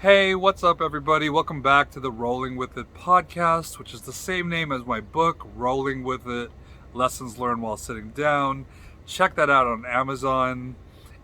Hey, what's up everybody? Welcome back to the Rolling With It podcast, which is the same name as my book, Rolling With It, Lessons Learned While Sitting Down. Check that out on Amazon.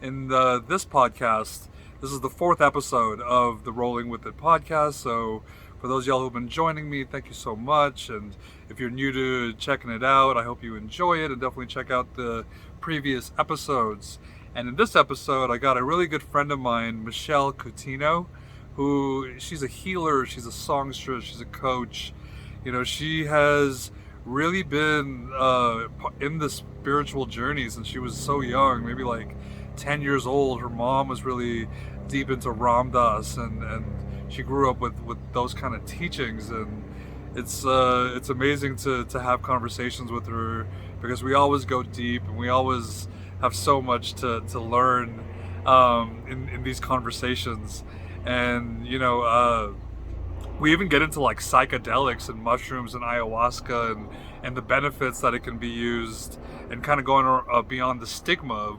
In this podcast, this is the 4th episode of the Rolling With It podcast, so for those of y'all who've been joining me, thank you so much. And if you're new to checking it out, I hope you enjoy it, and definitely check out the previous episodes. And in this episode, I got a really good friend of mine, Michelle Coutinho, who, she's a healer, she's a songstress, she's a coach. You know, she has really been in the spiritual journey since she was so young, maybe like 10 years old. Her mom was really deep into Ram Dass, and she grew up with those kind of teachings, and it's amazing to have conversations with her, because we always go deep and we always have so much to learn in these conversations. And you know, we even get into like psychedelics and mushrooms and ayahuasca and the benefits that it can be used, and kind of going beyond the stigma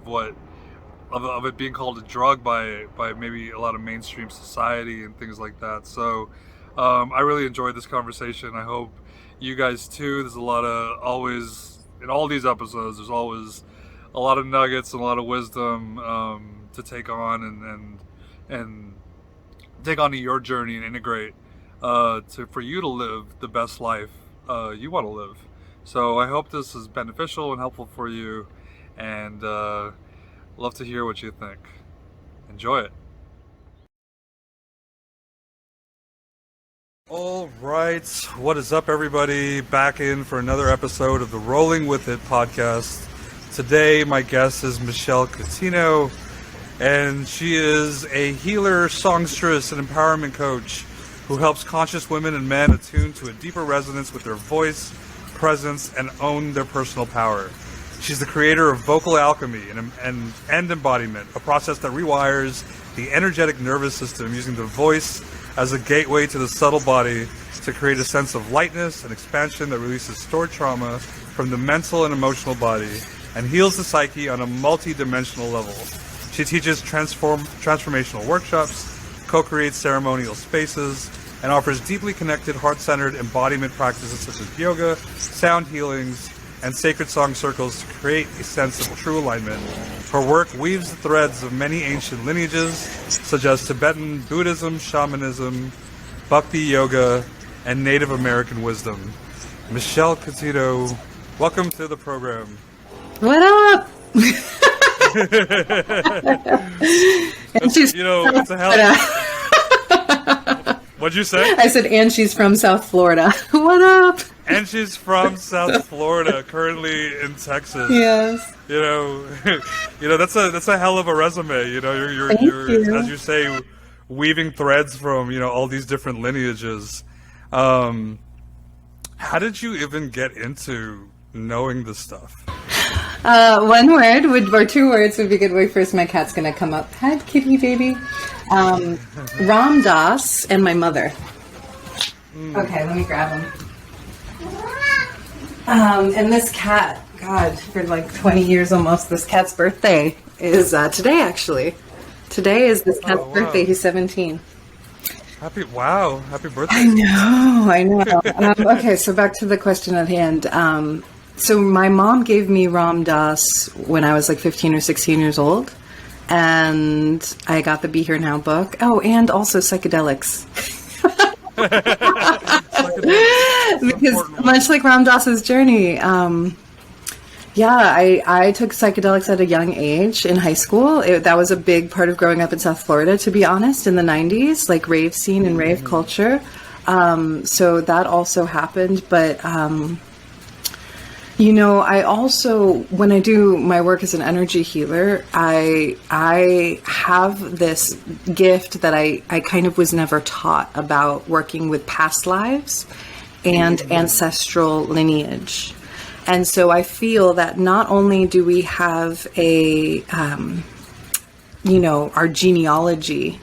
of it being called a drug by maybe a lot of mainstream society and things like that. So I really enjoyed this conversation. I hope you guys too. There's a lot of, always in all these episodes, there's always a lot of nuggets and a lot of wisdom to take on and take on to your journey and integrate for you to live the best life you want to live. So I hope this is beneficial and helpful for you, and love to hear what you think. Enjoy it. All right, what is up everybody? Back in for another episode of the Rolling With It podcast. Today my guest is Michelle Coutinho, and she is a healer, songstress, and empowerment coach who helps conscious women and men attune to a deeper resonance with their voice, presence, and own their personal power. She's the creator of Vocal Alchemy and Embodiment, a process that rewires the energetic nervous system using the voice as a gateway to the subtle body to create a sense of lightness and expansion that releases stored trauma from the mental and emotional body and heals the psyche on a multi-dimensional level. She teaches transformational workshops, co-creates ceremonial spaces, and offers deeply connected, heart-centered embodiment practices such as yoga, sound healings, and sacred song circles to create a sense of true alignment. Her work weaves the threads of many ancient lineages, such as Tibetan Buddhism, Shamanism, Bhakti Yoga, and Native American wisdom. Michelle Coutinho, welcome to the program. What up? And she's, you know, it's a hell. What'd you say? I said, and she's from South Florida. What up? And she's from South Florida, currently in Texas. Yes. You know, that's a hell of a resume. You know, you're as you say, weaving threads from, you know, all these different lineages. How did you even get into knowing this stuff? One word or 2 words would be good. Wait, first my cat's gonna come up. Hi, kitty baby. Ram Dass and my mother. Okay, let me grab him. And this cat, God, for like 20 years almost, this cat's birthday is today, actually. Today is this cat's birthday. He's 17. Happy birthday. I know. Okay, so back to the question at hand. So my mom gave me Ram Dass when I was like 15 or 16 years old. And I got the Be Here Now book. Oh, and also Psychedelics. Because much like Ram Dass's journey, I took psychedelics at a young age in high school. That was a big part of growing up in South Florida, to be honest, in the 90s, like rave scene and rave culture. So that also happened. But, you know, I also, when I do my work as an energy healer, I have this gift that I kind of was never taught about working with past lives and ancestral lineage. And so I feel that not only do we have our genealogy,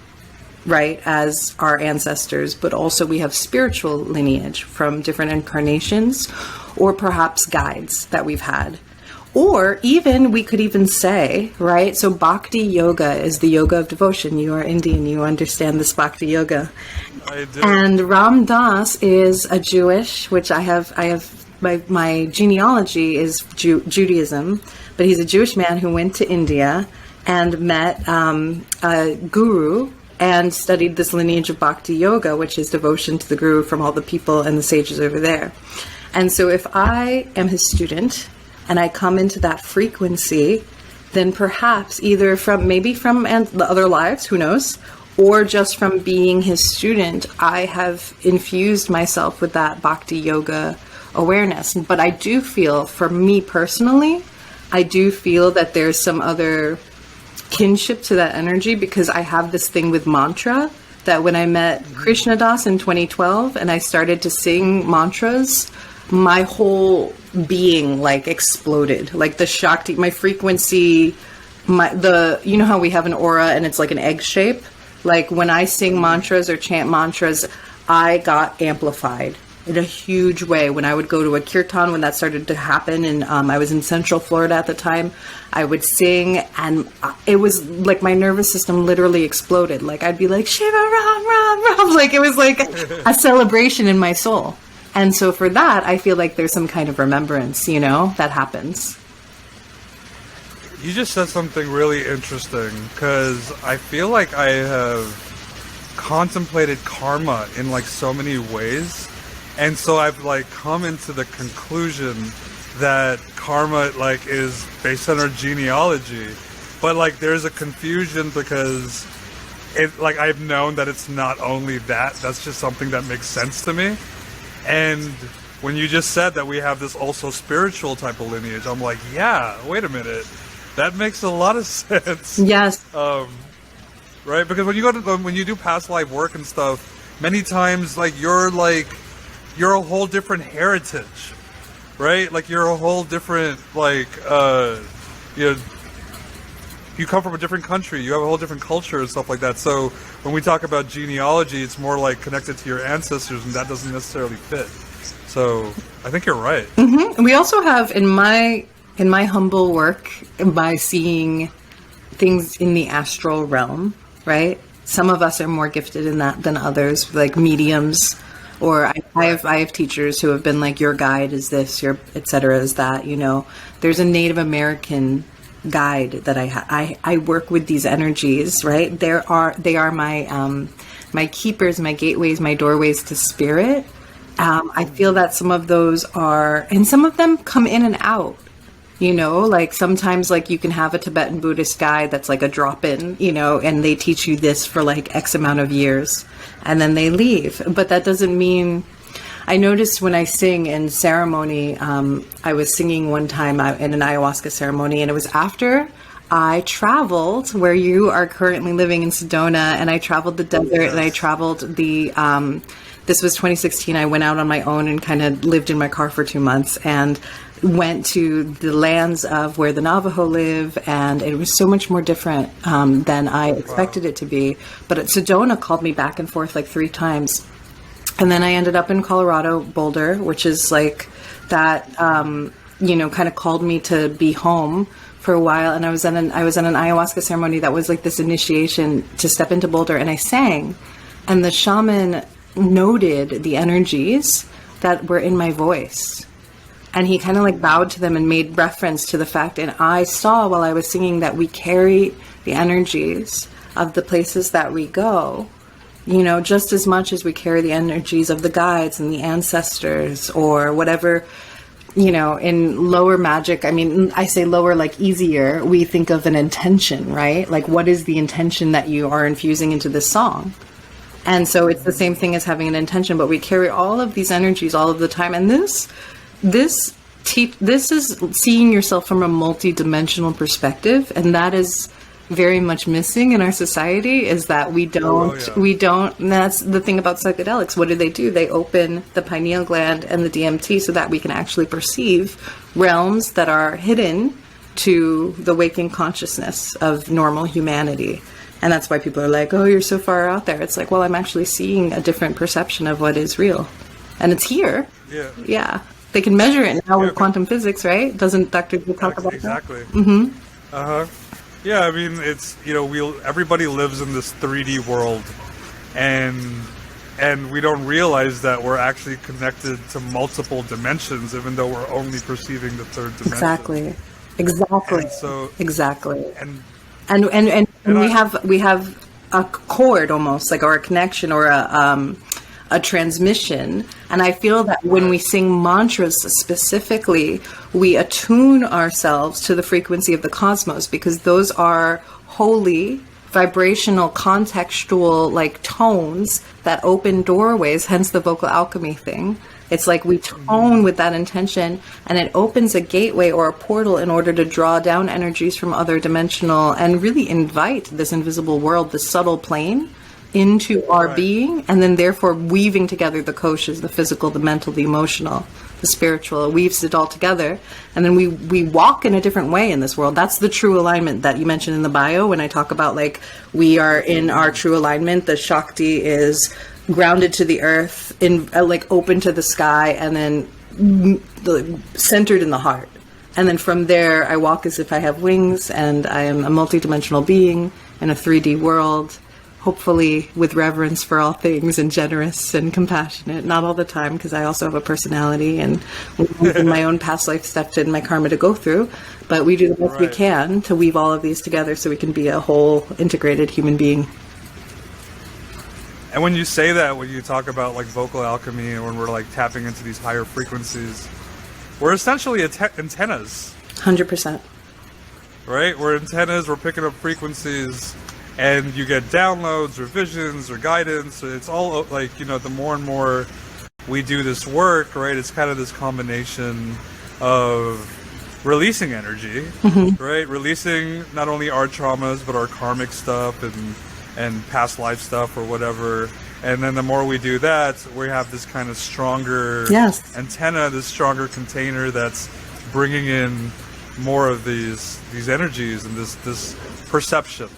right, as our ancestors, but also we have spiritual lineage from different incarnations, or perhaps guides that we've had, Or even, we could even say, right? So Bhakti Yoga is the yoga of devotion. You are Indian, you understand this Bhakti Yoga. I do. And Ram Dass is a Jewish, which I have my genealogy is Judaism, but he's a Jewish man who went to India and met a guru and studied this lineage of Bhakti Yoga, which is devotion to the guru from all the people and the sages over there. And so if I am his student and I come into that frequency, then perhaps either from the other lives, who knows, or just from being his student, I have infused myself with that Bhakti Yoga awareness. But I do feel, for me personally, I do feel that there's some other kinship to that energy, because I have this thing with mantra that when I met Krishna Das in 2012 and I started to sing mantras, my whole being like exploded. Like the Shakti, my frequency, you know how we have an aura and it's like an egg shape? Like when I sing mantras or chant mantras, I got amplified in a huge way. When I would go to a kirtan, when that started to happen, and I was in Central Florida at the time, I would sing, and it was like my nervous system literally exploded. Like I'd be like, Shiva Ram Ram Ram, like it was like a celebration in my soul. And so for that, I feel like there's some kind of remembrance, that happens. You just said something really interesting, because I feel like I have contemplated karma in like so many ways. And so I've like come into the conclusion that karma like is based on our genealogy, but like there's a confusion because I've known that it's not only that's just something that makes sense to me. And when you just said that we have this also spiritual type of lineage, I'm like, yeah, wait a minute, that makes a lot of sense. Yes. Right, because when you do past life work and stuff, many times like you're a whole different heritage, right? Like you're a whole different, you come from a different country, you have a whole different culture and stuff like that. So when we talk about genealogy, it's more like connected to your ancestors, and that doesn't necessarily fit. So I think you're right. Mm-hmm. We also have in my humble work, by seeing things in the astral realm, right? Some of us are more gifted in that than others, like mediums. Or I have teachers who have been like, your guide is this, your et cetera is that, There's a Native American guide that I work with these energies, right? They are my keepers, my gateways, my doorways to spirit. I feel that some of those are, and some of them come in and out. Like sometimes like you can have a Tibetan Buddhist guide that's like a drop-in, and they teach you this for like X amount of years and then they leave. But that doesn't mean, I noticed when I sing in ceremony, I was singing one time in an ayahuasca ceremony, and it was after I traveled where you are currently living in Sedona, and I traveled the desert, and I traveled this was 2016. I went out on my own and kind of lived in my car for 2 months and went to the lands of where the Navajo live, and it was so much more different than I expected it to be. But Sedona called me back and forth like 3 times. And then I ended up in Colorado, Boulder, which is like that, kind of called me to be home for a while. And I was in an ayahuasca ceremony that was like this initiation to step into Boulder, and I sang. And the shaman noted the energies that were in my voice. And he kind of like bowed to them and made reference to the fact, and I saw while I was singing that we carry the energies of the places that we go, just as much as we carry the energies of the guides and the ancestors or whatever, in lower magic. I mean, I say lower like easier, we think of an intention, right? Like what is the intention that you are infusing into this song? And so it's the same thing as having an intention, but we carry all of these energies all of the time. And this is seeing yourself from a multi-dimensional perspective, and that is very much missing in our society, is that we don't, and that's the thing about psychedelics. What do? They open the pineal gland and the DMT so that we can actually perceive realms that are hidden to the waking consciousness of normal humanity. And that's why people are like, oh, you're so far out there. It's like, well, I'm actually seeing a different perception of what is real. And it's here. Yeah. Yeah. They can measure it now with quantum physics, right? Doesn't Dr. J talk about exactly. that? Mm-hmm. Yeah, I mean, it's, everybody lives in this 3D world, and we don't realize that we're actually connected to multiple dimensions, even though we're only perceiving the third dimension. Exactly. And so exactly. And we have a cord almost, like, or a connection, or a transmission. And I feel that when we sing mantras specifically, we attune ourselves to the frequency of the cosmos, because those are holy, vibrational, contextual, like, tones that open doorways, hence the vocal alchemy thing. It's like we tone with that intention, and it opens a gateway or a portal in order to draw down energies from other dimensional and really invite this invisible world, the subtle plane, into our being, and then therefore weaving together the koshas, the physical, the mental, the emotional, the spiritual. It weaves it all together, and then we walk in a different way in this world. That's the true alignment that you mentioned in the bio when I talk about, like, we are in our true alignment. The Shakti is grounded to the earth, in like open to the sky, and then centered in the heart. And then from there, I walk as if I have wings, and I am a multidimensional being in a 3D world, hopefully with reverence for all things, and generous and compassionate. Not all the time, because I also have a personality, and in my own past life stepped in my karma to go through. But we do the best we can to weave all of these together so we can be a whole, integrated human being. And when you say that, when you talk about, like, vocal alchemy, and when we're, like, tapping into these higher frequencies, we're essentially antennas. 100%. Right? We're antennas, we're picking up frequencies, and you get downloads or visions or guidance. It's all, like, the more and more we do this work, right, it's kind of this combination of releasing energy, right? Releasing not only our traumas, but our karmic stuff and past life stuff or whatever. And then the more we do that, we have this kind of stronger antenna, this stronger container that's bringing in more of these energies and this perception.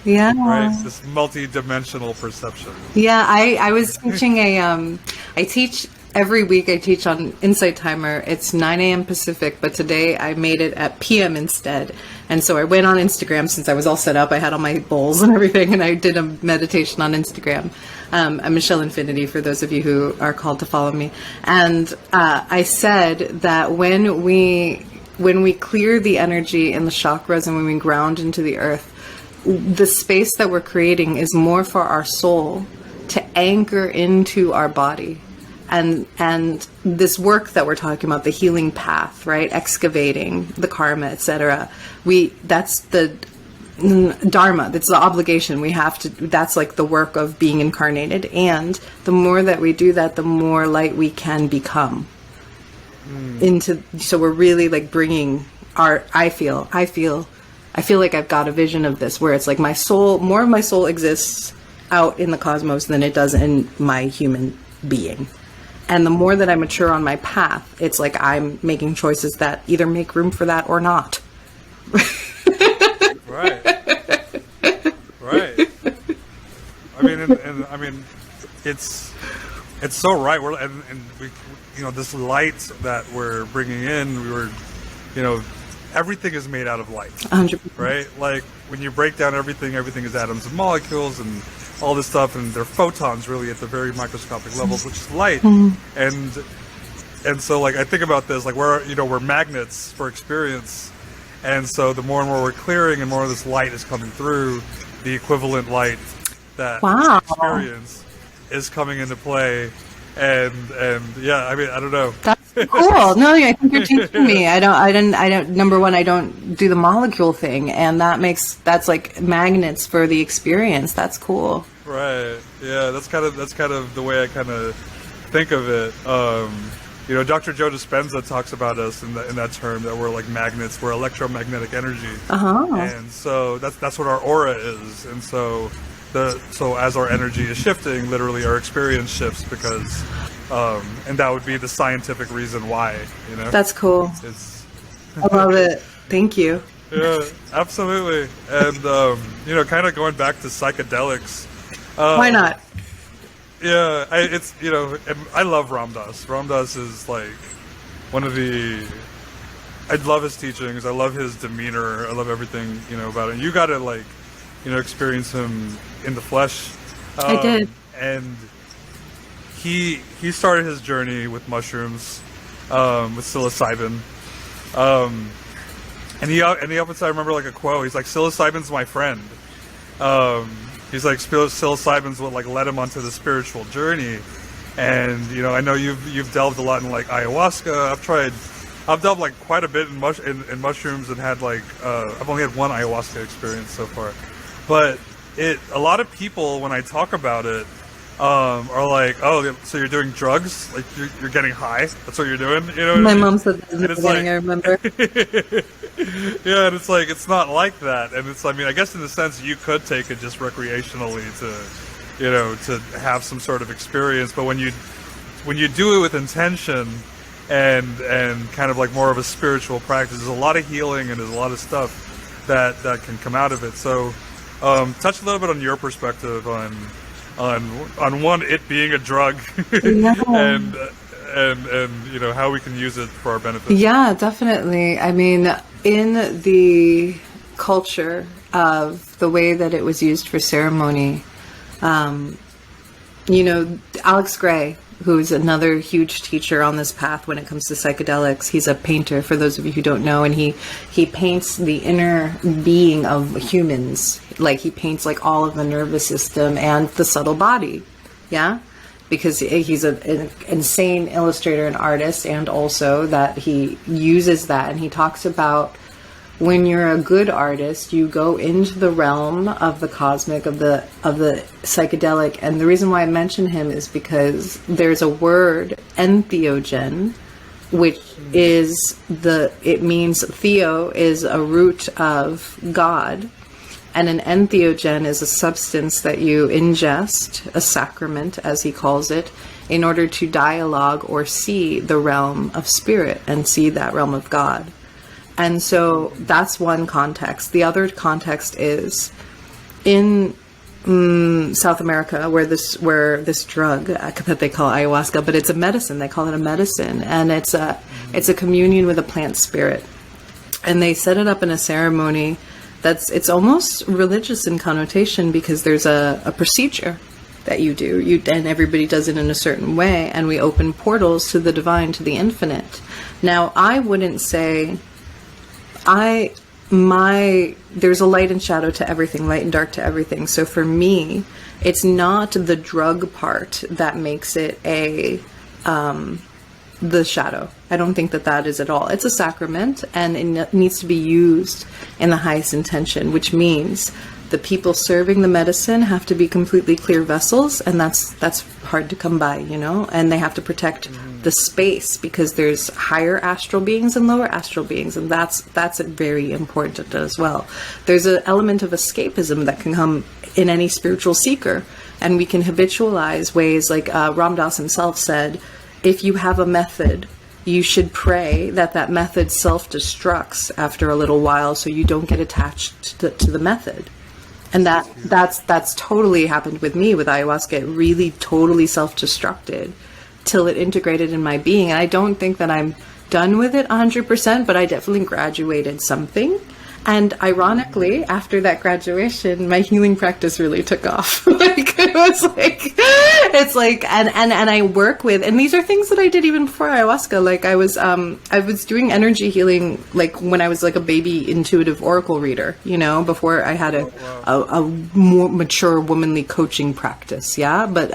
Yeah. Right? This multi-dimensional perception. Yeah, I was teaching I teach every week. I teach on Insight Timer. It's 9 a.m. Pacific, but today I made it at p.m. instead. And so I went on Instagram, since I was all set up. I had all my bowls and everything, and I did a meditation on Instagram. I'm Michelle Infinity, for those of you who are called to follow me. And I said that when we clear the energy in the chakras and when we ground into the earth, the space that we're creating is more for our soul to anchor into our body. And this work that we're talking about, the healing path, right? Excavating the karma, etc. That's the dharma. That's the obligation we have to. That's like the work of being incarnated. And the more that we do that, the more light we can become. So we're really, like, bringing our. I feel like I've got a vision of this where it's like my soul. More of my soul exists out in the cosmos than it does in my human being. And the more that I mature on my path, it's like I'm making choices that either make room for that or not. Right. I mean, it's so right. We, this light that we're bringing in, everything is made out of light. 100%. Right? Like, when you break down everything is atoms and molecules and all this stuff, and they're photons really at the very microscopic levels, which is light. And so, like, I think about this, like, we're magnets for experience, and so the more and more we're clearing and more of this light is coming through, the equivalent light that experience is coming into play. And yeah, I mean, I don't know. That's cool. No, I think you're teaching me. I don't. Number one, I don't do the molecule thing, and that's like magnets for the experience. That's cool. Right. Yeah. That's kind of the way I kind of think of it. Dr. Joe Dispenza talks about us in that term, that we're like magnets. We're electromagnetic energy. And so that's what our aura is. And so as our energy is shifting, literally our experience shifts, because and that would be the scientific reason why, That's cool. I love it. Thank you. Yeah, absolutely. And kind of going back to psychedelics. Why not? Yeah, and I love Ram Dass. Ram Dass is like one of the, I love his teachings. I love his demeanor. I love everything, about it. You got to experience him in the flesh. I did. And he started his journey with mushrooms, with psilocybin. And he up until I remember a quote. He's like, psilocybin's my friend. He's like, psilocybin's what led him onto the spiritual journey. And I know you've delved a lot in ayahuasca. I've delved quite a bit in mushrooms and had I've only had one ayahuasca experience so far. But a lot of people, when I talk about it, are like, oh, so you're doing drugs? You're getting high? That's what you're doing? My mom said that in the beginning, I remember. Yeah, and it's not like that. And I guess in a sense you could take it just recreationally to have some sort of experience. But when you do it with intention and kind of more of a spiritual practice, there's a lot of healing and there's a lot of stuff that can come out of it. So touch a little bit on your perspective on one, it being a drug, and how we can use it for our benefit. Yeah, definitely. I mean, in the culture of the way that it was used for ceremony, Alex Gray, who's another huge teacher on this path when it comes to psychedelics. He's a painter, for those of you who don't know, and he paints the inner being of humans. He paints all of the nervous system and the subtle body. Yeah? Because he's an insane illustrator and artist, and also that he uses that, and he talks about when you're a good artist, you go into the realm of the cosmic, of the psychedelic. And the reason why I mention him is because there's a word, entheogen, which it means theo is a root of God. And an entheogen is a substance that you ingest, a sacrament, as he calls it, in order to dialogue or see the realm of spirit and see that realm of God. And so that's one context. The other context is in South America, where this drug that they call ayahuasca, but it's a medicine. They call it a medicine, and it's a communion with a plant spirit. And they set it up in a ceremony it's almost religious in connotation, because there's a procedure that you do. And everybody does it in a certain way, and we open portals to the divine, to the infinite. Now, I wouldn't say there's a light and shadow to everything, light and dark to everything. So for me, it's not the drug part that makes it the shadow. I don't think that is at all. It's a sacrament, and it needs to be used in the highest intention, which means the people serving the medicine have to be completely clear vessels, and that's hard to come by, and they have to protect the space, because there's higher astral beings and lower astral beings, and that's very important as well. There's an element of escapism that can come in any spiritual seeker, and we can habitualize ways Ram Dass himself said, if you have a method, you should pray that method self-destructs after a little while, so you don't get attached to the method. And that's totally happened with me with ayahuasca. It really totally self-destructed till it integrated in my being. And I don't think that I'm done with it 100%, but I definitely graduated something. And ironically, after that graduation, my healing practice really took off. And I work with, and these are things that I did even before ayahuasca. I was doing energy healing, when I was a baby intuitive oracle reader, before I had a more mature womanly coaching practice. Yeah. But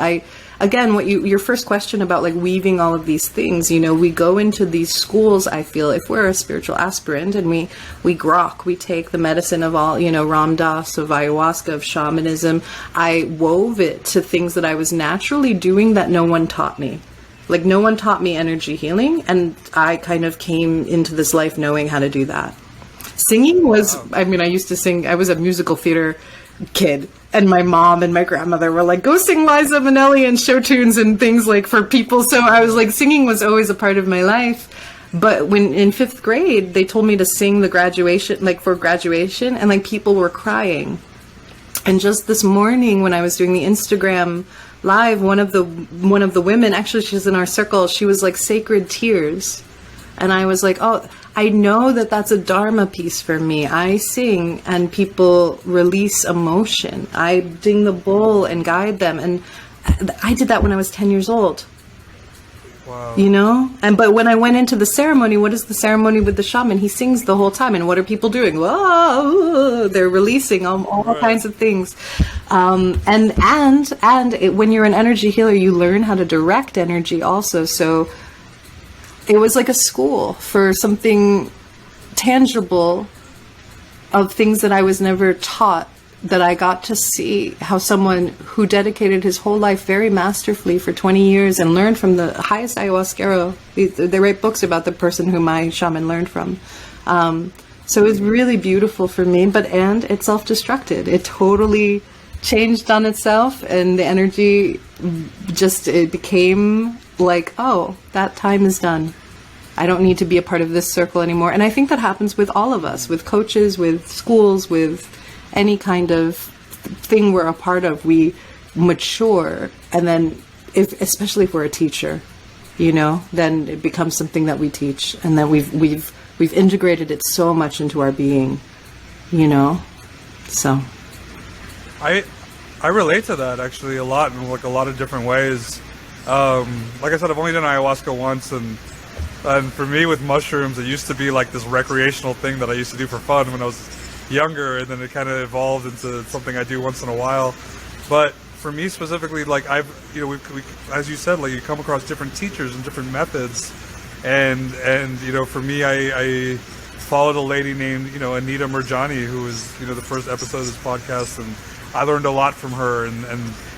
again, your first question about weaving all of these things, we go into these schools, I feel, if we're a spiritual aspirant, and we grok, we take the medicine of all, Ram Dass, of ayahuasca, of shamanism. I wove it to things that I was naturally doing that no one taught me. No one taught me energy healing, and I kind of came into this life knowing how to do that. Singing was, I used to sing, I was a musical theater kid, and my mom and my grandmother were like, go sing Liza Minnelli and show tunes and things for people. So I was singing was always a part of my life. But when in 5th grade, they told me to sing the graduation, for graduation, and people were crying. And just this morning when I was doing the Instagram live, one of the women, actually she's in our circle, she was sacred tears, And I was like, oh, I know that that's a Dharma piece for me. I sing and people release emotion. I ding the bowl and guide them. And I did that when I was 10 years old. Wow. You know? But when I went into the ceremony, what is the ceremony with the shaman? He sings the whole time. And what are people doing? Whoa, they're releasing all Right. kinds of things. When you're an energy healer, you learn how to direct energy also. So it was like a school for something tangible of things that I was never taught, that I got to see how someone who dedicated his whole life very masterfully for 20 years and learned from the highest ayahuasquero. They write books about the person who my shaman learned from. So it was really beautiful for me, and it self-destructed. It totally changed on itself, and the energy it became like, oh, that time is done. I don't need to be a part of this circle anymore. And I think that happens with all of us, with coaches, with schools, with any kind of thing we're a part of. We mature, and then especially if we're a teacher, then it becomes something that we teach, and then we've integrated it so much into our being, so I relate to that actually a lot in like a lot of different ways. Like I said, I've only done ayahuasca once, and for me with mushrooms, it used to be like this recreational thing that I used to do for fun when I was younger, and then it kind of evolved into something I do once in a while. But for me specifically, like we as you said, like you come across different teachers and different methods, and for me, I followed a lady named Anita Murjani, who was the first episode of this podcast, and I learned a lot from her, and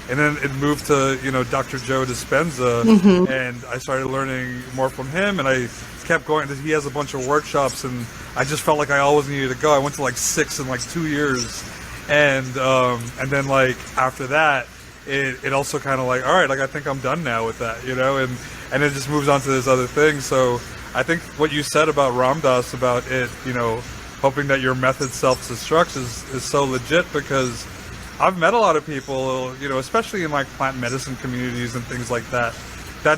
then it moved to Dr. Joe Dispenza, and I started learning more from him, and I kept going. He has a bunch of workshops, and I just felt like I always needed to go. I went to like 6 in like 2 years, and then like after that, it also kind of like, all right, like I think I'm done now with that, and it just moves on to this other thing. So I think what you said about Ram Dass, about it, hoping that your method self-destructs is so legit, because I've met a lot of people, especially in like plant medicine communities and things like that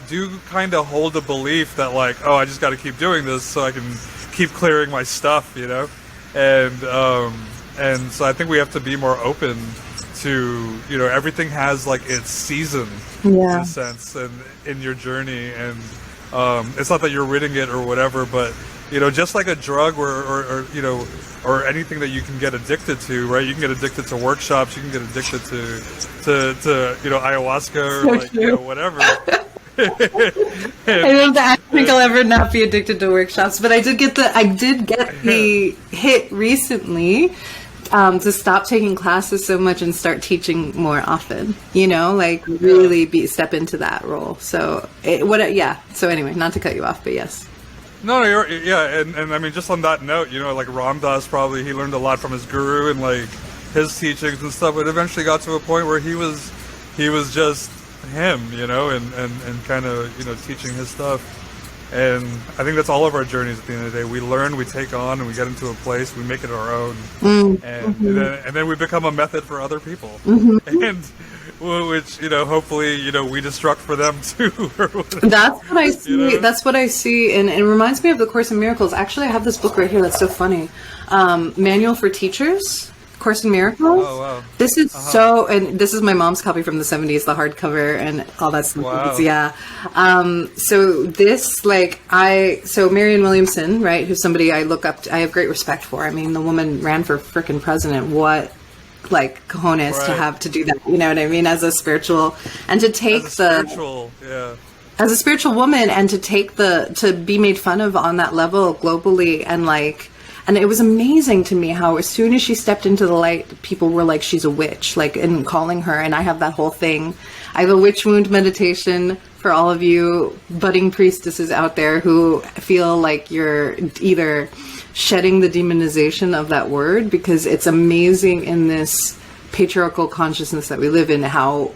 do kind of hold a belief that like, oh, I just got to keep doing this so I can keep clearing my stuff, and so I think we have to be more open to, everything has like its season, in a sense, and in your journey, and it's not that you're ridding it or whatever, but just like a drug or anything that you can get addicted to, right? You can get addicted to workshops, you can get addicted to ayahuasca, or so like whatever. I don't think I'll ever not be addicted to workshops, but I did get the hit recently to stop taking classes so much and start teaching more often. Really step into that role. So So anyway, not to cut you off, but yes. No, and I mean, just on that note, like Ram Dass, probably he learned a lot from his guru and like his teachings and stuff, but eventually got to a point where he was just him, and kind of teaching his stuff. And I think that's all of our journeys at the end of the day. We learn, we take on, and we get into a place, we make it our own, and then we become a method for other people, and which hopefully we destruct for them too. That's what I see. That's what I see, and it reminds me of the Course in Miracles. Actually, I have this book right here. That's so funny. Manual for Teachers. Course in Miracles. Oh, wow. This is and this is my mom's copy from the 70s, the hardcover and all that stuff. Wow. Yeah. So this, so Marianne Williamson, right, who's somebody I look up to, I have great respect for. I mean, the woman ran for frickin' president. What, cojones to do that, you know what I mean? As a spiritual, and to take as a spiritual woman, and to be made fun of on that level globally, and it was amazing to me how as soon as she stepped into the light, people were like, she's a witch, and calling her. And I have that whole thing. I have a witch wound meditation for all of you budding priestesses out there who feel like you're either shedding the demonization of that word, because it's amazing in this patriarchal consciousness that we live in, how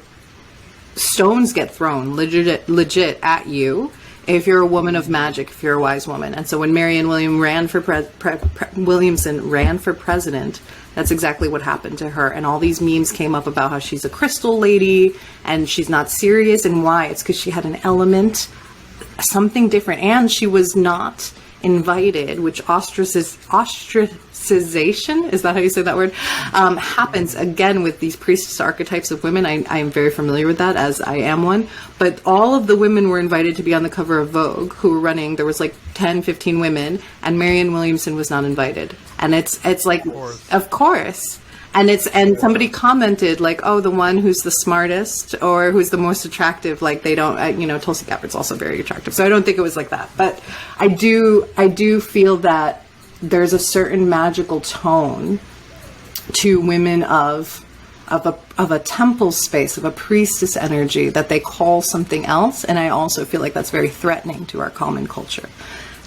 stones get thrown legit at you if you're a woman of magic, if you're a wise woman. And so when Marianne Williamson ran for president, that's exactly what happened to her. And all these memes came up about how she's a crystal lady and she's not serious, and why. It's because she had an element something different. And she was not invited, which ostracization, is that how you say that word, happens again with these priestess archetypes of women. I am very familiar with that, as I am one. But all of the women were invited to be on the cover of Vogue who were running. There was like 10, 15 women, and Marianne Williamson was not invited. And it's like, of course. And somebody commented like, oh, the one who's the smartest or who's the most attractive, like they don't, Tulsi Gabbard's also very attractive. So I don't think it was like that. But I do feel that there's a certain magical tone to women of a temple space, of a priestess energy that they call something else. And I also feel like that's very threatening to our common culture.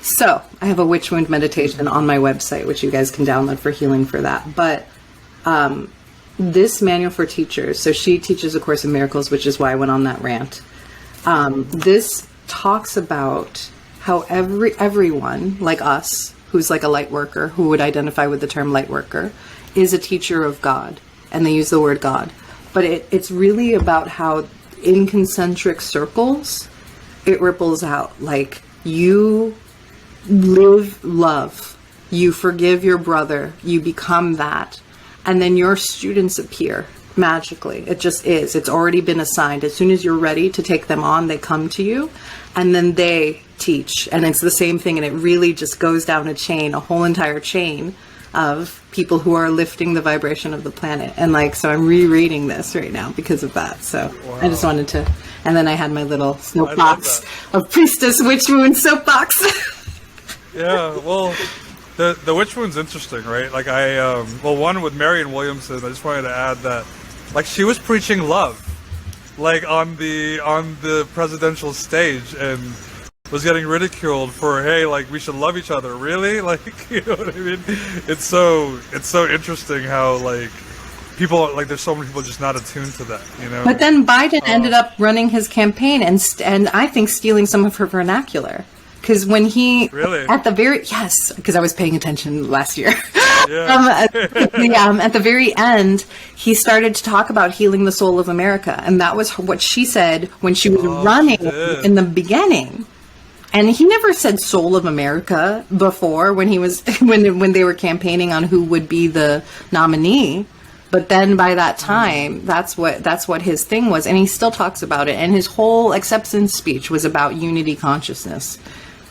So I have a witch wound meditation on my website, which you guys can download for healing for that. But this manual for teachers, so she teaches A Course in Miracles, which is why I went on that rant. This talks about how everyone, like us, who's like a light worker, who would identify with the term light worker, is a teacher of God. And they use the word God. But it's really about how in concentric circles, it ripples out. Like, you live love. You forgive your brother. You become that. And then your students appear magically. It just is. It's already been assigned. As soon as you're ready to take them on, they come to you, and then they teach. And it's the same thing, and it really just goes down a chain, a whole entire chain of people who are lifting the vibration of the planet. And so I'm rereading this right now because of that. So wow. I just wanted to, and then I had my little soapbox of priestess witch moon soapbox. Yeah, well, The witch wound's interesting, right? Like one with Marianne Williamson, I just wanted to add that, like, she was preaching love, like on the presidential stage, and was getting ridiculed for, hey, like, we should love each other, really? Like, you know what I mean? It's so interesting how, like, people, like, there's so many people just not attuned to that, you know? But then Biden ended up running his campaign and I think stealing some of her vernacular. Because when he, really? Yes, because I was paying attention last year. Yeah. At the very end, he started to talk about healing the soul of America. And that was what she said when she was running in the beginning. And he never said soul of America before when he was, when they were campaigning on who would be the nominee. But then by that time, that's what his thing was. And he still talks about it. And his whole acceptance speech was about unity consciousness.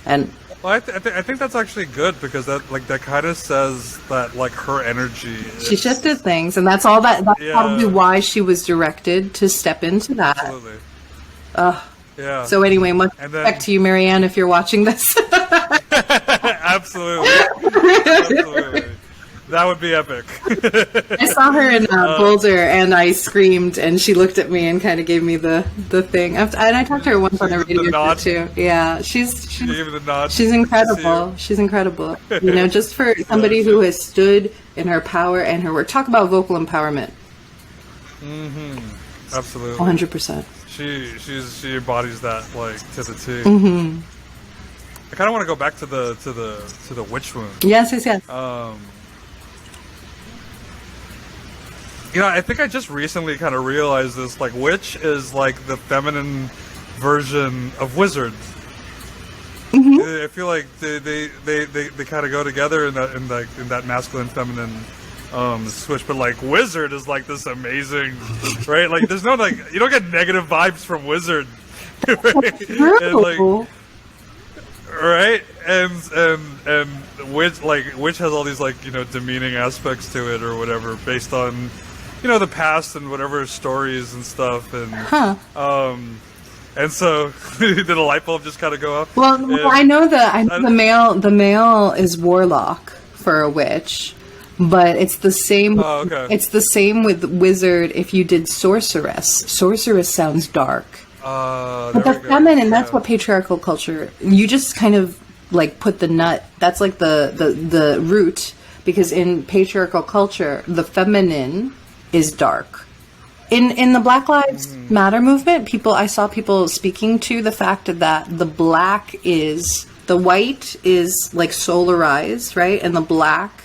And well, I think that's actually good, because that kind of says that, like, her energy she shifted things, and that's probably why she was directed to step into that. Absolutely. Yeah. So anyway, much respect to you, Marianne, if you're watching this. Absolutely. That would be epic. I saw her in Boulder, and I screamed, and she looked at me and kind of gave me the thing. And I talked to her once on the radio too. Yeah, she's incredible. She's incredible. Just for somebody who has stood in her power and her work. Talk about vocal empowerment. Mm-hmm. Absolutely. 100%. She embodies that, like, to the T. Mm-hmm. I kind of want to go back to the witch wound. Yes. I think I just recently kind of realized this. Like, witch is like the feminine version of wizard. Mm-hmm. I feel like they kind of go together in that masculine feminine switch. But, like, wizard is like this amazing, right? Like, there's no, like, you don't get negative vibes from wizard, right? And, like, right, and witch has all these, like, demeaning aspects to it or whatever, based on the past and whatever stories and stuff, and and so did a light bulb just kind of go off? Well, I know the male is warlock for a witch, but it's the same. Oh, okay. It's the same with wizard. If you did sorceress sounds dark. But the feminine, that's what patriarchal culture. You just kind of, like, put the nut. That's like the root, because in patriarchal culture, the feminine is dark. In the Black Lives Matter movement, I saw people speaking to the fact that the white is, like, solarized, right, and the black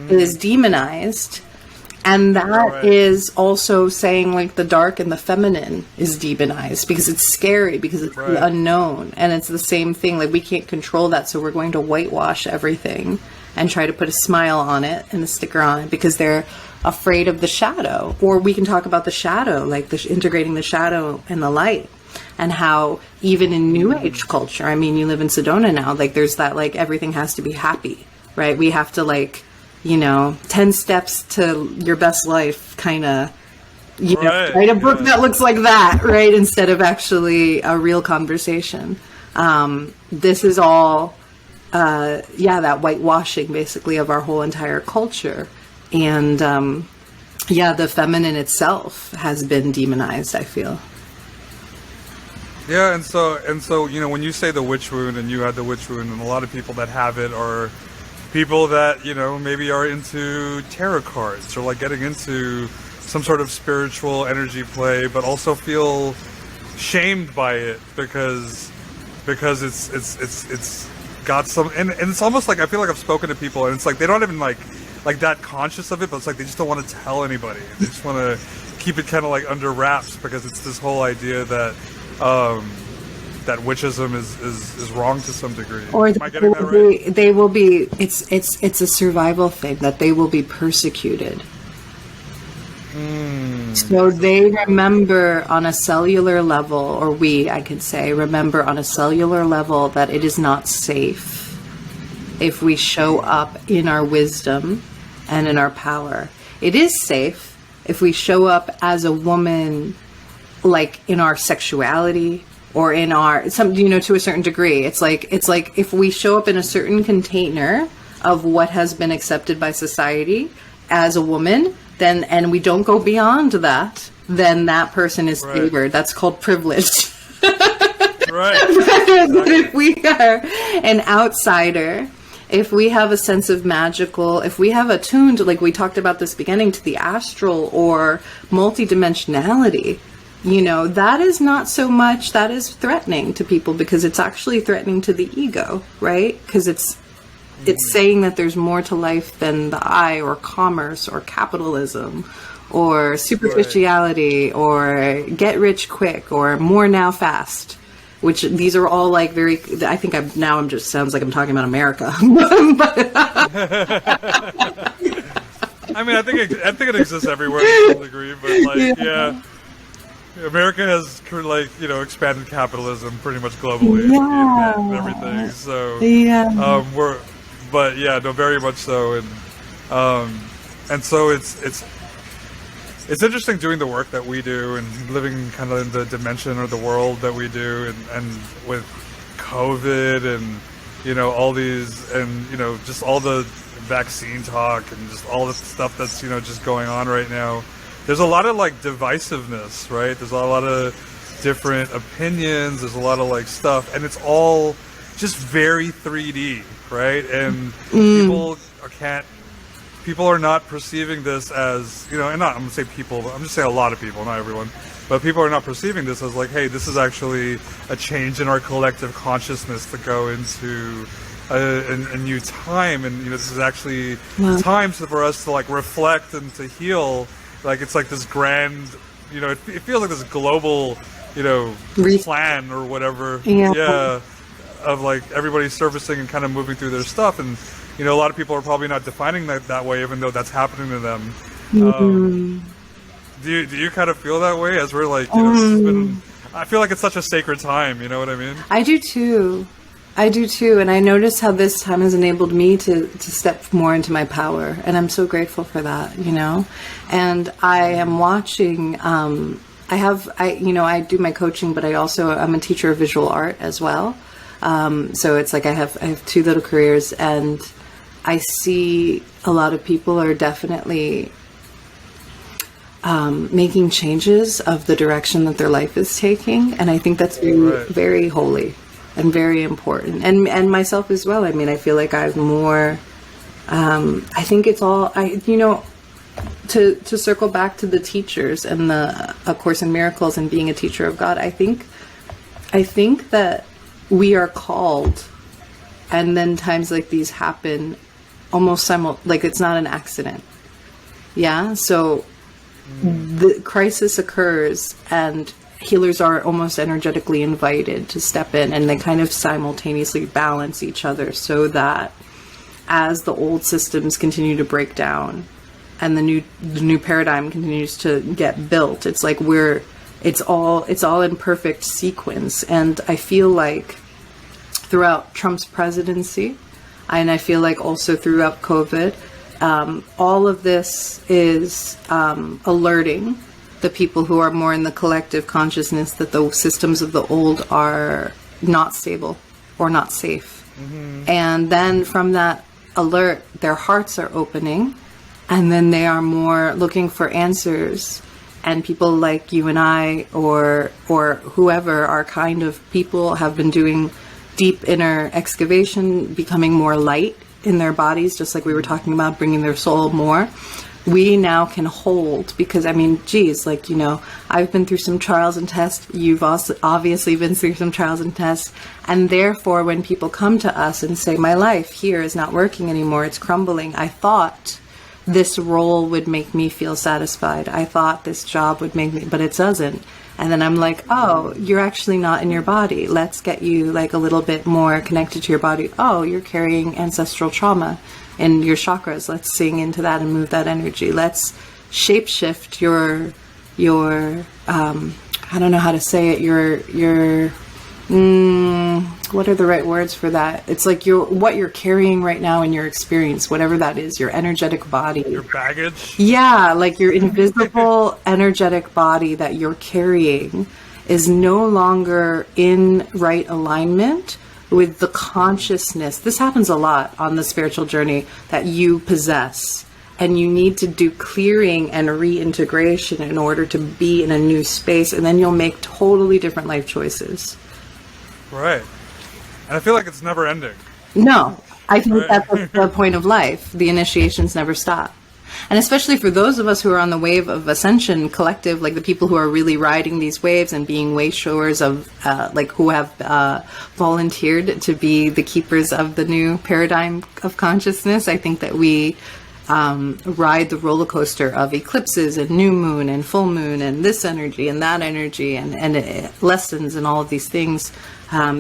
is demonized. And that Right. is also saying like the dark and the feminine is demonized because it's scary, because it's Right. the unknown. And it's the same thing. Like we can't control that. So we're going to whitewash everything and try to put a smile on it and a sticker on it because they're afraid of the shadow. Or we can talk about the shadow, like integrating the shadow and the light. And how even in New Age culture, I mean, you live in Sedona now, like there's that, like everything has to be happy, right? We have to like, 10 steps to your best life kind of, Right, write a book yeah. that looks like that, right? Instead of actually a real conversation. This is all, that whitewashing basically of our whole entire culture. And, the feminine itself has been demonized, I feel. Yeah, and so when you say the witch wound, and you had the witch wound, and a lot of people that have it are people that maybe are into tarot cards or like getting into some sort of spiritual energy play, but also feel shamed by it because it's got some, and it's almost like I feel like I've spoken to people, and it's like they don't even like that conscious of it, but it's like they just don't want to tell anybody. They just want to keep it kind of like under wraps because it's this whole idea that that witchism is wrong to some degree. Or Am I getting that right? they will be. It's a survival thing that they will be persecuted. So they remember on a cellular level, or I could say, remember on a cellular level that it is not safe if we show up in our wisdom and in our power. It is safe if we show up as a woman, like in our sexuality or in our to a certain degree. It's like if we show up in a certain container of what has been accepted by society as a woman, then, and we don't go beyond that, then that person is Right. favored. That's called privilege. Right. But if we are an outsider, if we have a sense of magical, if we have attuned, like we talked about this beginning, to the astral or multidimensionality, that is not so much, that is threatening to people because it's actually threatening to the ego, right? Because it's saying that there's more to life than the eye or commerce or capitalism or superficiality or get rich quick or more now fast, which these are all like very, I think I'm just sounds like I'm talking about America. I mean, I think it exists everywhere to some degree, but like, yeah. America has expanded capitalism pretty much globally, Yeah. and everything. So very much so, and so it's interesting doing the work that we do and living kind of in the dimension or the world that we do, and with COVID and all these and just all the vaccine talk and just all the stuff that's just going on right now. There's a lot of like divisiveness, right? There's a lot of different opinions. There's a lot of like stuff, and it's all just very 3D, right? And people are not perceiving this as, and not, I'm gonna say people, but I'm just saying a lot of people, not everyone, but people are not perceiving this as like, hey, this is actually a change in our collective consciousness to go into a new time, and this is actually time for us to like reflect and to heal. Like it's like this grand, it feels like this global, plan or whatever. Yeah. Of like everybody surfacing and kind of moving through their stuff, and a lot of people are probably not defining that way, even though that's happening to them. Do you kind of feel that way as we're like, I feel like it's such a sacred time. You know what I mean? I do too. And I notice how this time has enabled me to step more into my power. And I'm so grateful for that, And I am watching, I do my coaching, but I'm a teacher of visual art as well. So it's like I have two little careers, and I see a lot of people are definitely making changes of the direction that their life is taking. And I think that's very, very holy. And very important, and myself as well. I mean, I feel like I've more. I think it's all. To circle back to the teachers and A Course in Miracles and being a teacher of God. I think that we are called, and then times like these happen, almost like it's not an accident. Yeah. So the crisis occurs and healers are almost energetically invited to step in, and they kind of simultaneously balance each other so that as the old systems continue to break down and the new paradigm continues to get built, it's like it's all in perfect sequence. And I feel like throughout Trump's presidency, and I feel like also throughout COVID, all of this is alerting the people who are more in the collective consciousness that the systems of the old are not stable or not safe. Mm-hmm. And then from that alert, their hearts are opening, and then they are more looking for answers. And people like you and I, or whoever, are kind of people have been doing deep inner excavation, becoming more light in their bodies, just like we were talking about, bringing their soul more. We now can hold, because I mean, geez, like, you know, I've been through some trials and tests. You've also obviously been through some trials and tests. And therefore, when people come to us and say, my life here is not working anymore, it's crumbling. I thought this role would make me feel satisfied. I thought this job would make me, but it doesn't. And then I'm like, oh, you're actually not in your body. Let's get you like a little bit more connected to your body. Oh, you're carrying ancestral trauma in your chakras. Let's sing into that and move that energy. Let's shapeshift your I don't know how to say it, your what are the right words for that? It's like what you're carrying right now in your experience, whatever that is, your energetic body. Your baggage? Yeah, like your invisible energetic body that you're carrying is no longer in right alignment with the consciousness. This happens a lot on the spiritual journey that you possess. And you need to do clearing and reintegration in order to be in a new space. And then you'll make totally different life choices. Right. And I feel like it's never ending. No, I think that's the point of life. The initiations never stop. And especially for those of us who are on the wave of ascension collective, like the people who are really riding these waves and being way showers of, like who have volunteered to be the keepers of the new paradigm of consciousness, I think that we ride the roller coaster of eclipses and new moon and full moon and this energy and that energy and lessons and all of these things.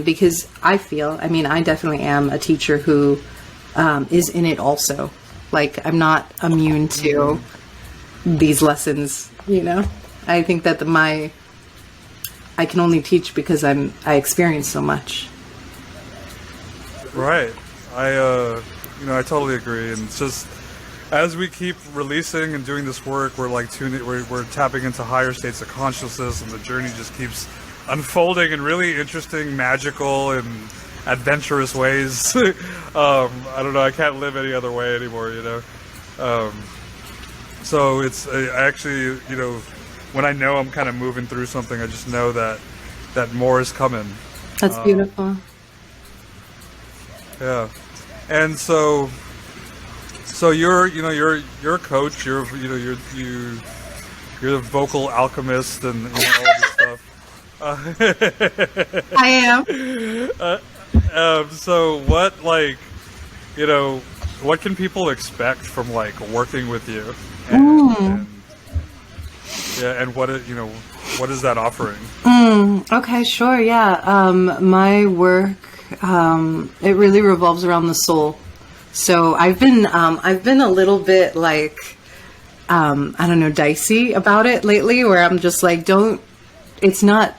Because I feel, I mean, I definitely am a teacher who is in it also. Like, I'm not immune to these lessons, you know? I think that I can only teach because I experience so much. Right. I totally agree. And it's just, as we keep releasing and doing this work, we're like we're tapping into higher states of consciousness, and the journey just keeps unfolding in really interesting, magical, and adventurous ways. I don't know, I can't live any other way anymore, you know. So it's I actually, you know, when I know I'm kind of moving through something, I just know that more is coming. That's beautiful. Yeah. And so you're a coach, you're the vocal alchemist and you know, all this stuff. I am. So what, like, you know, what can people expect from like working with you? And what is that offering? Okay, sure, yeah. My work, it really revolves around the soul. So I've been a little bit like, I don't know, dicey about it lately, where I'm just like, it's not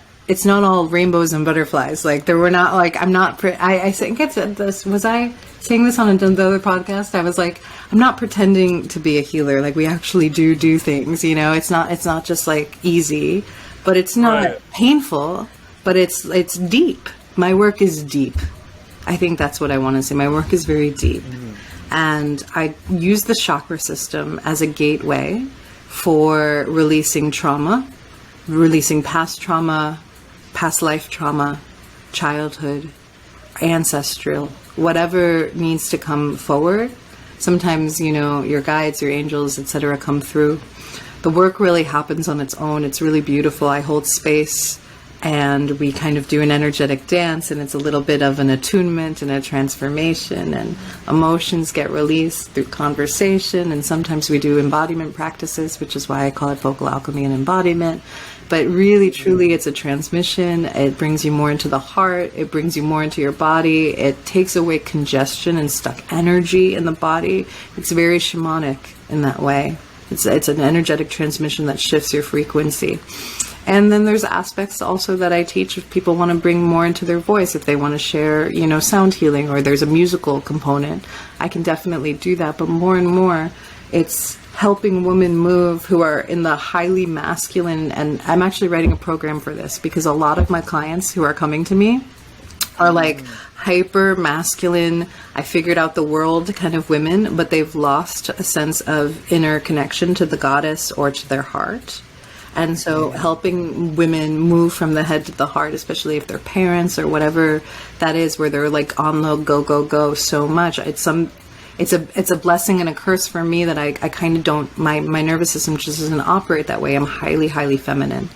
all rainbows and butterflies. Like, there were not, like, I think it's this, was I saying this on another podcast? I was like, I'm not pretending to be a healer. Like, we actually do things, you know, it's not just like easy, but it's not painful, but it's deep. My work is deep. I think that's what I want to say. My work is very deep. And I use the chakra system as a gateway for releasing trauma, releasing past trauma, past life trauma, childhood, ancestral, whatever needs to come forward. Sometimes, you know, your guides, your angels, etc. come through. The work really happens on its own. It's really beautiful. I hold space and we kind of do an energetic dance, and it's a little bit of an attunement and a transformation, and emotions get released through conversation, and sometimes we do embodiment practices, which is why I call it Vocal Alchemy and Embodiment. But really, truly, it's a transmission. It brings you more into the heart. It brings you more into your body. It takes away congestion and stuck energy in the body. It's very shamanic in that way. It's an energetic transmission that shifts your frequency. And then there's aspects also that I teach if people want to bring more into their voice, if they want to share, sound healing, or there's a musical component. I can definitely do that. But more and more, it's helping women move who are in the highly masculine, and I'm actually writing a program for this because a lot of my clients who are coming to me are like hyper masculine, I figured out the world kind of women, but they've lost a sense of inner connection to the goddess or to their heart. And so helping women move from the head to the heart, especially if they're parents or whatever that is, where they're like on the go so much, it's a blessing and a curse for me that I kind of don't, my nervous system just doesn't operate that way. I'm highly, highly feminine.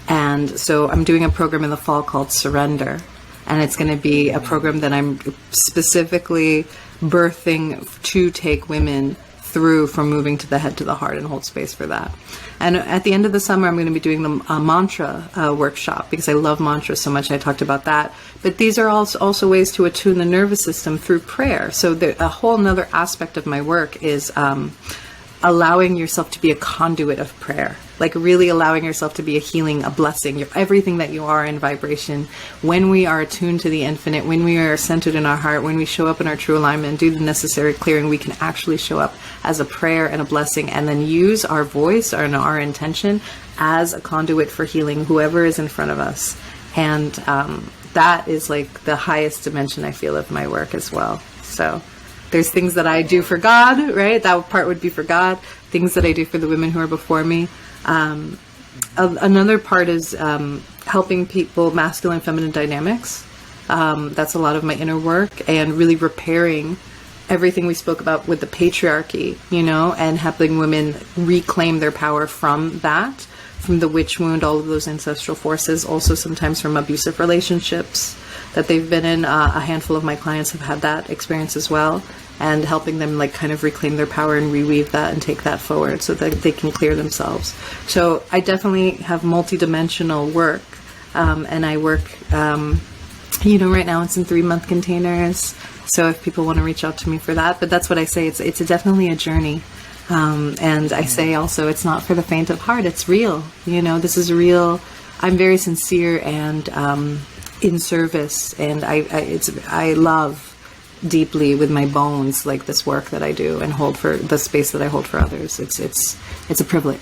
And so I'm doing a program in the fall called Surrender. And it's going to be a program that I'm specifically birthing to take women through from moving to the head to the heart, and hold space for that. And at the end of the summer, I'm going to be doing the mantra workshop, because I love mantras so much. I talked about that. But these are also ways to attune the nervous system through prayer. So a whole nother aspect of my work is allowing yourself to be a conduit of prayer, like really allowing yourself to be a healing, a blessing, everything that you are in vibration. When we are attuned to the infinite, when we are centered in our heart, when we show up in our true alignment and do the necessary clearing, we can actually show up as a prayer and a blessing, and then use our voice and our intention as a conduit for healing whoever is in front of us. And that is like the highest dimension, I feel, of my work as well. So there's things that I do for God, right? That part would be for God. Things that I do for the women who are before me. Another part is helping people, masculine and feminine dynamics. That's a lot of my inner work, and really repairing everything we spoke about with the patriarchy, and helping women reclaim their power from that, from the witch wound, all of those ancestral forces, also sometimes from abusive relationships that they've been in. A handful of my clients have had that experience as well, and helping them like kind of reclaim their power and reweave that and take that forward so that they can clear themselves. So I definitely have multidimensional work, and I work, right now it's in 3-month containers. So if people want to reach out to me for that, but that's what I say, it's definitely a journey. And I say also, it's not for the faint of heart. It's real. This is real. I'm very sincere and in service, and I love deeply with my bones, like this work that I do and hold for the space that I hold for others. It's a privilege.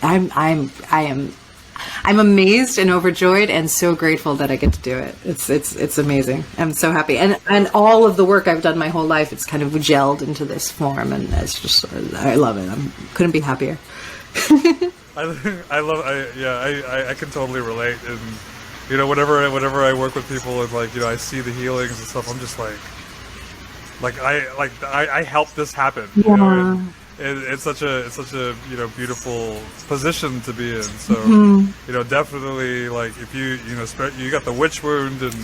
I'm amazed and overjoyed and so grateful that I get to do it. It's amazing. I'm so happy. And all of the work I've done my whole life, it's kind of gelled into this form, and it's just, I love it. Couldn't be happier. I can totally relate. And, whenever I work with people and I see the healings and stuff, I'm just I helped this happen. Yeah. It's such a beautiful position to be in. So definitely, if you got the witch wound, and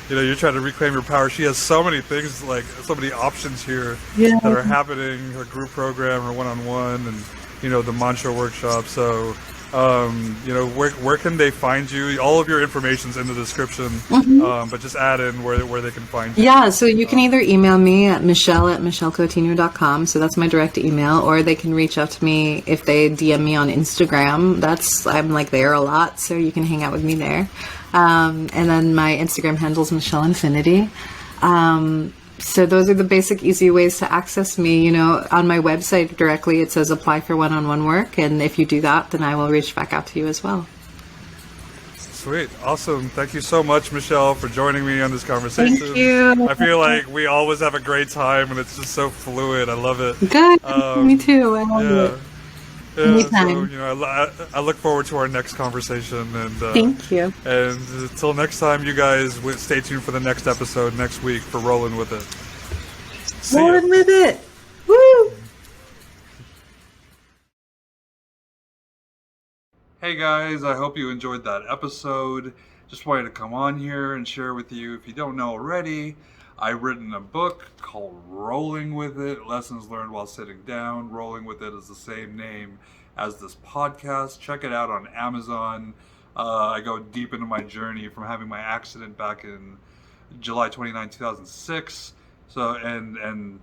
you're trying to reclaim your power. She has so many things, so many options here that are happening. Her group program, her one-on-one, and the mantra workshop. So where can they find you? All of your information's in the description, but just add in where they can find you. Yeah, so you can either email me at michelle@michellecoutinho.com, so that's my direct email, or they can reach out to me if they DM me on Instagram. I'm there a lot, so you can hang out with me there. And then my Instagram handle is Michelle Infinity. So those are the basic, easy ways to access me. On my website directly, it says apply for one-on-one work. And if you do that, then I will reach back out to you as well. Sweet. Awesome. Thank you so much, Michelle, for joining me on this conversation. Thank you. I feel like we always have a great time, and it's just so fluid. I love it. Good. Me too. I love it. Yeah, anytime. So, I look forward to our next conversation. And thank you. And until next time, you guys stay tuned for the next episode next week for Rolling With It. Rolling with it. Woo! Hey guys, I hope you enjoyed that episode. just wanted to come on here and share with you. If you don't know already, I've written a book called Rolling With It, Lessons Learned While Sitting Down. Rolling With It is the same name as this podcast. Check it out on Amazon. I go deep into my journey from having my accident back in July 29, 2006. So, and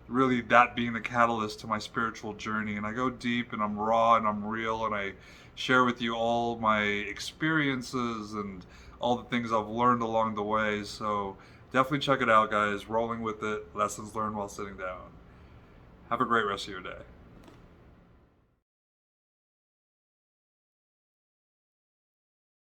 really that being the catalyst to my spiritual journey. And I go deep and I'm raw and I'm real and I share with you all my experiences and all the things I've learned along the way. So definitely check it out, guys. Rolling With It, Lessons Learned While Sitting Down. Have a great rest of your day.